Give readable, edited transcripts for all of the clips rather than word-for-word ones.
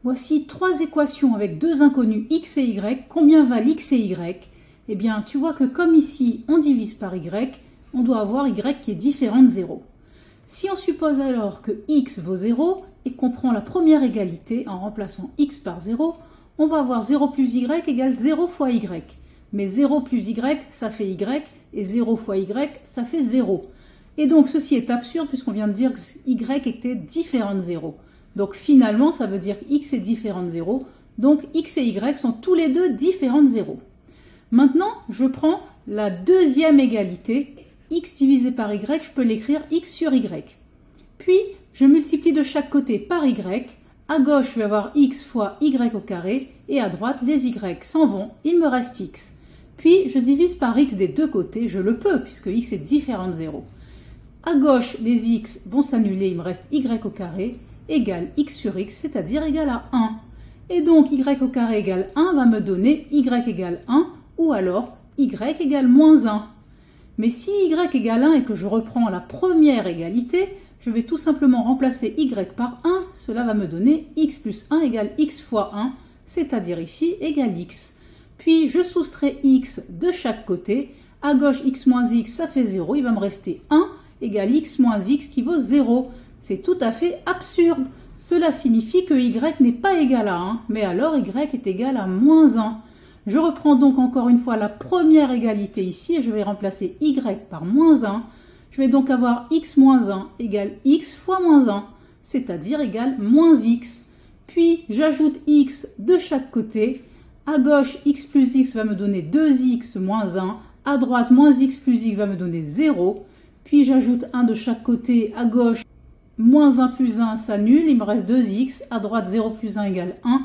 Voici trois équations avec deux inconnus x et y. Combien valent x et y? Eh bien, tu vois que comme ici, on divise par y, on doit avoir y qui est différent de 0. Si on suppose alors que x vaut 0 et qu'on prend la première égalité en remplaçant x par 0, on va avoir 0 plus y égale 0 fois y. Mais 0 plus y, ça fait y, et 0 fois y, ça fait 0. Et donc ceci est absurde puisqu'on vient de dire que y était différent de 0. Donc finalement, ça veut dire que x est différent de 0. Donc x et y sont tous les deux différents de 0. Maintenant, je prends la deuxième égalité. X divisé par y, je peux l'écrire x sur y. Puis, je multiplie de chaque côté par y. À gauche, je vais avoir x fois y au carré. Et à droite, les y s'en vont. Il me reste x. Puis, je divise par x des deux côtés. Je le peux puisque x est différent de 0. À gauche, les x vont s'annuler. Il me reste y au carré égale x sur x, c'est-à-dire égal à 1. Et donc, y au carré égale 1 va me donner y égale 1 ou alors y égale moins 1. Mais si y égale 1 et que je reprends la première égalité, je vais tout simplement remplacer y par 1. Cela va me donner x plus 1 égale x fois 1, c'est-à-dire ici égale x. Puis je soustrais x de chaque côté. À gauche, x moins x, ça fait 0. Il va me rester 1 égale x moins x qui vaut 0. C'est tout à fait absurde. Cela signifie que y n'est pas égal à 1, mais alors y est égal à moins 1. Je reprends donc encore une fois la première égalité ici et je vais remplacer y par moins 1. Je vais donc avoir x moins 1 égale x fois moins 1, c'est-à-dire égale moins x. Puis j'ajoute x de chaque côté. À gauche, x plus x va me donner 2x moins 1. À droite, moins x plus x va me donner 0. Puis j'ajoute 1 de chaque côté. À gauche, moins 1 plus 1 s'annule. Il me reste 2x. À droite, 0 plus 1 égale 1.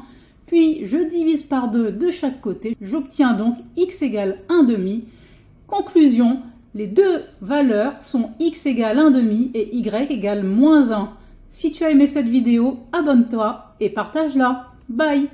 Puis je divise par 2 de chaque côté. J'obtiens donc x égale 1,5. Conclusion, les deux valeurs sont x égale 1,5 et y égale moins 1. Si tu as aimé cette vidéo, abonne-toi et partage-la. Bye!